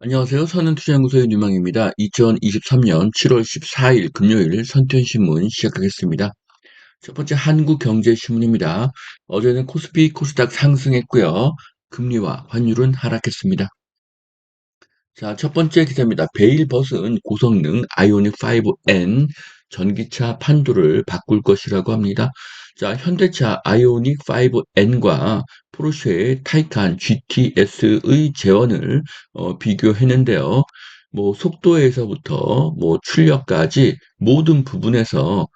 안녕하세요. 선은투자연구소의 유망입니다. 2023년 7월 14일 금요일 선투연신문 시작하겠습니다. 첫 번째 한국경제신문입니다. 어제는 코스피, 코스닥 상승했고요. 금리와 환율은 하락했습니다. 자, 첫 번째 기사입니다. 베일벗은 고성능 아이오닉 5N 전기차 판도를 바꿀 것이라고 합니다. 자, 현대차 아이오닉 5N과 포르쉐의 타이칸 GTS의 재원을 비교했는데요. 뭐 속도에서부터 뭐 출력까지 모든 부분에서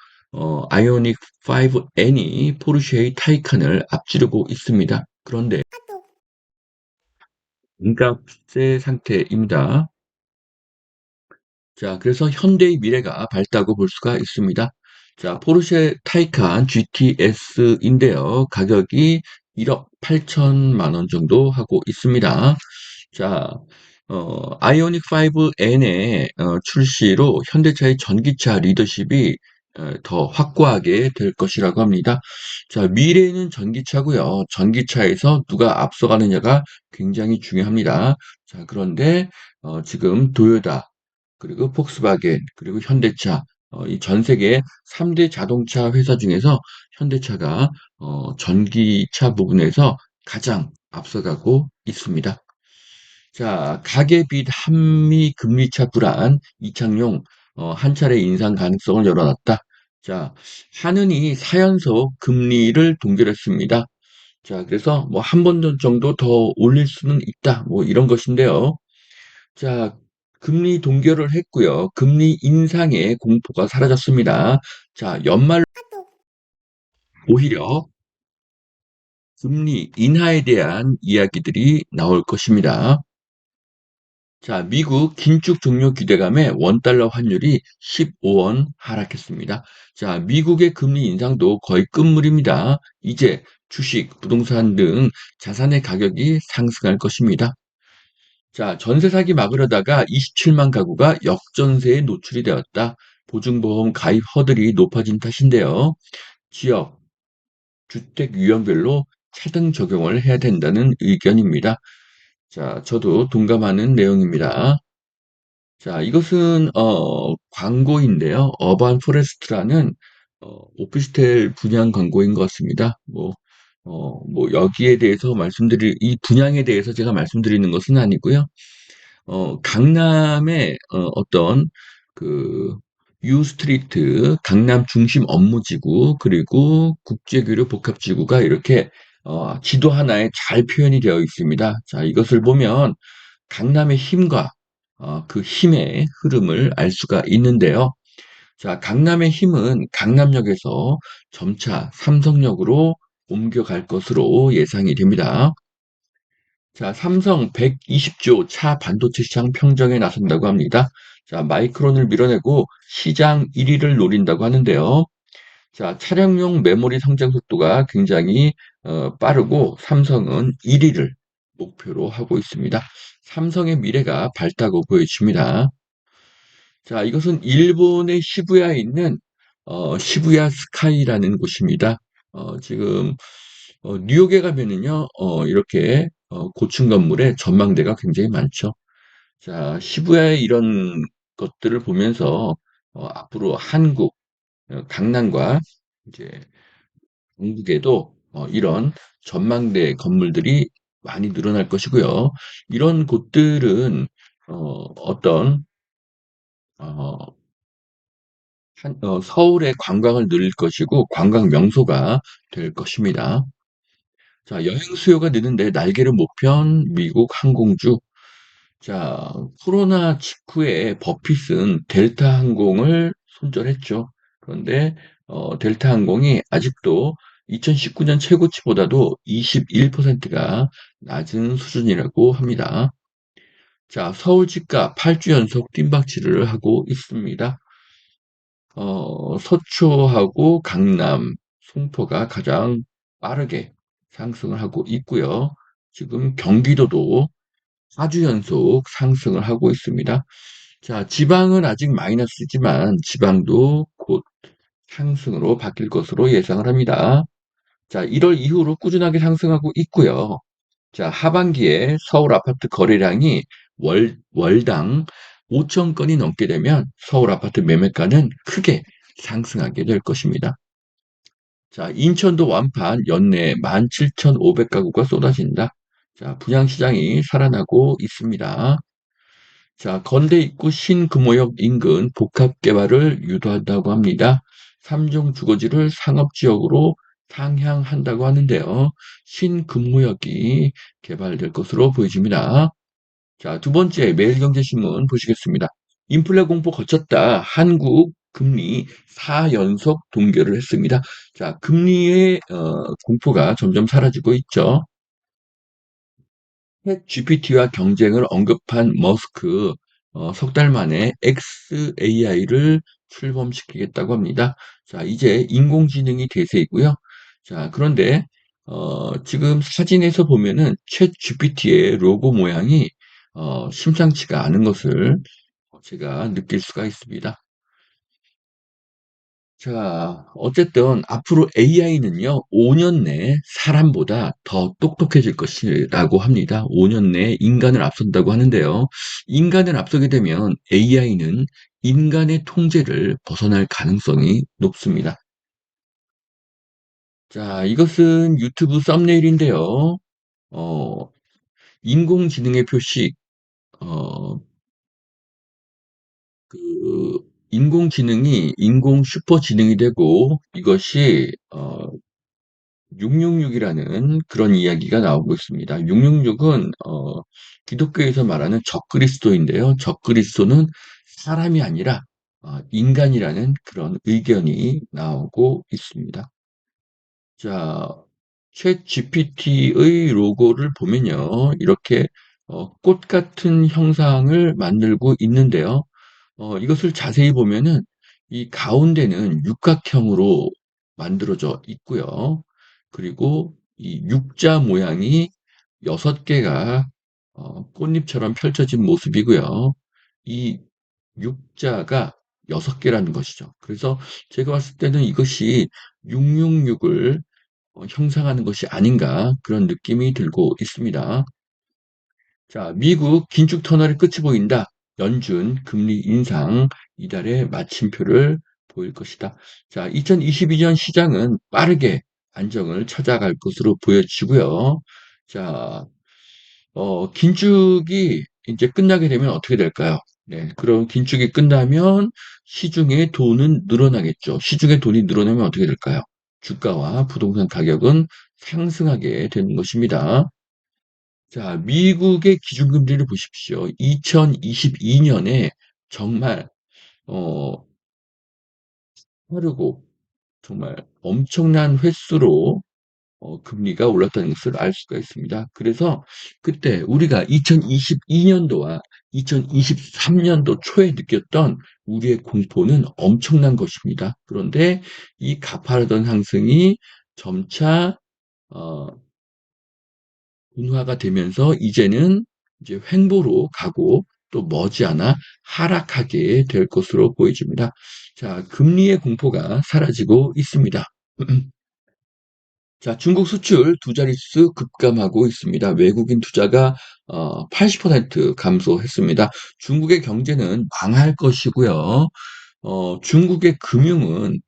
아이오닉 5N이 포르쉐의 타이칸을 앞지르고 있습니다. 그런데 반값의 상태입니다. 자, 그래서 현대의 미래가 밝다고 볼 수가 있습니다. 자, 포르쉐 타이칸 GTS인데요. 가격이 1억 8천만 원 정도 하고 있습니다. 자, 아이오닉 5N의 출시로 현대차의 전기차 리더십이 더 확고하게 될 것이라고 합니다. 자, 미래는 전기차고요. 전기차에서 누가 앞서가느냐가 굉장히 중요합니다. 자, 그런데 지금 도요타 그리고 폭스바겐, 그리고 현대차, 이 전 세계 3대 자동차 회사 중에서 현대차가 전기차 부분에서 가장 앞서가고 있습니다. 자, 가계빚 한미 금리차 불안, 이창용 한 차례 인상 가능성을 열어놨다. 자, 한은이 4연속 금리를 동결했습니다. 자, 그래서 뭐 한 번 정도 더 올릴 수는 있다. 뭐 이런 것인데요. 자, 금리 동결을 했고요. 금리 인상의 공포가 사라졌습니다. 자, 연말 오히려 금리 인하에 대한 이야기들이 나올 것입니다. 자, 미국 긴축 종료 기대감에 원달러 환율이 15원 하락했습니다. 자, 미국의 금리 인상도 거의 끝물입니다. 이제 주식, 부동산 등 자산의 가격이 상승할 것입니다. 자, 전세 사기 막으려다가 27만 가구가 역전세에 노출이 되었다. 보증보험 가입 허들이 높아진 탓인데요. 지역, 주택 유형별로 차등 적용을 해야 된다는 의견입니다. 자, 저도 동감하는 내용입니다. 자, 이것은 광고인데요. 어반 포레스트라는 오피스텔 분양 광고인 것 같습니다. 뭐 여기에 대해서 이 분양에 대해서 제가 말씀드리는 것은 아니고요. 강남의 어떤 그 유스트리트 강남 중심 업무지구 그리고 국제교류 복합지구가 이렇게 지도 하나에 잘 표현이 되어 있습니다. 자, 이것을 보면 강남의 힘과 그 힘의 흐름을 알 수가 있는데요. 자, 강남의 힘은 강남역에서 점차 삼성역으로 옮겨갈 것으로 예상이 됩니다. 자, 삼성 120조 차 반도체 시장 평정에 나선다고 합니다. 자, 마이크론을 밀어내고 시장 1위를 노린다고 하는데요. 자, 차량용 메모리 성장 속도가 굉장히 빠르고 삼성은 1위를 목표로 하고 있습니다. 삼성의 미래가 밝다고 보여집니다. 자, 이것은 일본의 시부야에 있는 시부야 스카이라는 곳입니다. 지금 뉴욕에 가면은요, 이렇게 고층 건물에 전망대가 굉장히 많죠. 자, 시부야의 이런 것들을 보면서 앞으로 한국, 강남과 이제 중국에도 이런 전망대 건물들이 많이 늘어날 것이고요. 이런 곳들은 어떤 어, 서울의 관광을 늘릴 것이고 관광 명소가 될 것입니다. 자, 여행 수요가 느는데 날개를 못 편 미국 항공주. 자, 코로나 직후에 버핏은 델타 항공을 손절했죠. 그런데 델타 항공이 아직도 2019년 최고치보다도 21%가 낮은 수준이라고 합니다. 자, 서울 집값 8주 연속 뜀박질을 하고 있습니다. 서초하고 강남, 송포가 가장 빠르게 상승을 하고 있고요. 지금 경기도도 4주 연속 상승을 하고 있습니다. 자, 지방은 아직 마이너스지만 지방도 곧 상승으로 바뀔 것으로 예상을 합니다. 자, 1월 이후로 꾸준하게 상승하고 있고요. 자, 하반기에 서울 아파트 거래량이 월당 5천 건이 넘게 되면 서울 아파트 매매가는 크게 상승하게 될 것입니다. 자, 인천도 완판 연내 17,500가구가 쏟아진다. 자, 분양시장이 살아나고 있습니다. 자, 건대 입구 신금호역 인근 복합개발을 유도한다고 합니다. 3종 주거지를 상업지역으로 상향한다고 하는데요. 신금호역이 개발될 것으로 보여집니다. 자, 두 번째 매일경제신문 보시겠습니다. 인플레 공포 거쳤다. 한국 금리 4연속 동결을 했습니다. 자, 금리의 공포가 점점 사라지고 있죠. 챗 GPT와 경쟁을 언급한 머스크, 석 달 만에 xAI를 출범시키겠다고 합니다. 자, 이제 인공지능이 대세이고요. 자, 그런데 지금 사진에서 보면은 챗 GPT의 로고 모양이 심상치가 않은 것을 제가 느낄 수가 있습니다. 자, 어쨌든 앞으로 AI는요, 5년 내에 사람보다 더 똑똑해질 것이라고 합니다. 5년 내에 인간을 앞선다고 하는데요. 인간을 앞서게 되면 AI는 인간의 통제를 벗어날 가능성이 높습니다. 자, 이것은 유튜브 썸네일인데요. 어, 인공지능의 표식, 어, 그, 인공지능이 인공 슈퍼지능이 되고 이것이 666이라는 그런 이야기가 나오고 있습니다. 666은 기독교에서 말하는 적그리스도인데요. 적그리스도는 사람이 아니라 인간이라는 그런 의견이 나오고 있습니다. 자, 챗 GPT의 로고를 보면요. 이렇게 꽃 같은 형상을 만들고 있는데요. 이것을 자세히 보면은 이 가운데는 육각형으로 만들어져 있고요. 그리고 이 육자 모양이 6개가 꽃잎처럼 펼쳐진 모습이고요. 이 육자가 6개라는 것이죠. 그래서 제가 봤을 때는 이것이 666을 형상하는 것이 아닌가 그런 느낌이 들고 있습니다. 자, 미국 긴축 터널의 끝이 보인다. 연준 금리 인상 이달의 마침표를 보일 것이다. 자, 2022년 시장은 빠르게 안정을 찾아갈 것으로 보여지고요. 자, 긴축이 이제 끝나게 되면 어떻게 될까요? 네, 그럼 긴축이 끝나면 시중의 돈은 늘어나겠죠. 시중의 돈이 늘어나면 어떻게 될까요? 주가와 부동산 가격은 상승하게 되는 것입니다. 자, 미국의 기준금리를 보십시오. 2022년에 정말 어, 빠르고 정말 엄청난 횟수로 금리가 올랐다는 것을 알 수가 있습니다. 그래서 그때 우리가 2022년도와 2023년도 초에 느꼈던 우리의 공포는 엄청난 것입니다. 그런데 이 가파르던 상승이 점차 어, 둔화가 되면서 이제는 이제 횡보로 가고 또 머지않아 하락하게 될 것으로 보여집니다. 자, 금리의 공포가 사라지고 있습니다. 자, 중국 수출 두 자릿수 급감하고 있습니다. 외국인 투자가 80% 감소했습니다. 중국의 경제는 망할 것이고요. 중국의 금융은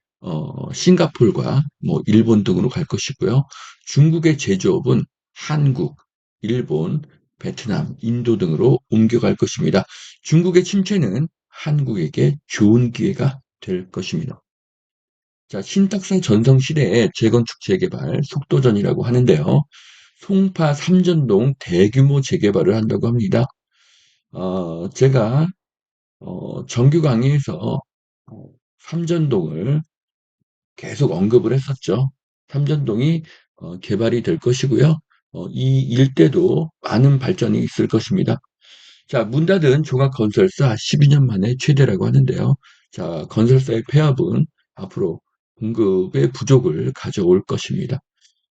싱가폴과 뭐 일본 등으로 갈 것이고요. 중국의 제조업은 한국, 일본, 베트남, 인도 등으로 옮겨갈 것입니다. 중국의 침체는 한국에게 좋은 기회가 될 것입니다. 자, 신탁사 전성시대의 재건축 재개발 속도전이라고 하는데요. 송파 삼전동 대규모 재개발을 한다고 합니다. 제가 정규 강의에서 어, 삼전동을 계속 언급을 했었죠. 삼전동이 개발이 될 것이고요. 이 일대도 많은 발전이 있을 것입니다. 자, 문 닫은 종합건설사 12년 만에 최대라고 하는데요. 자, 건설사의 폐업은 앞으로 공급의 부족을 가져올 것입니다.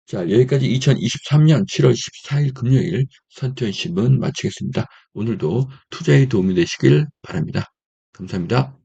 자, 여기까지 2023년 7월 14일 금요일 선투앤신문 마치겠습니다. 오늘도 투자에 도움이 되시길 바랍니다. 감사합니다.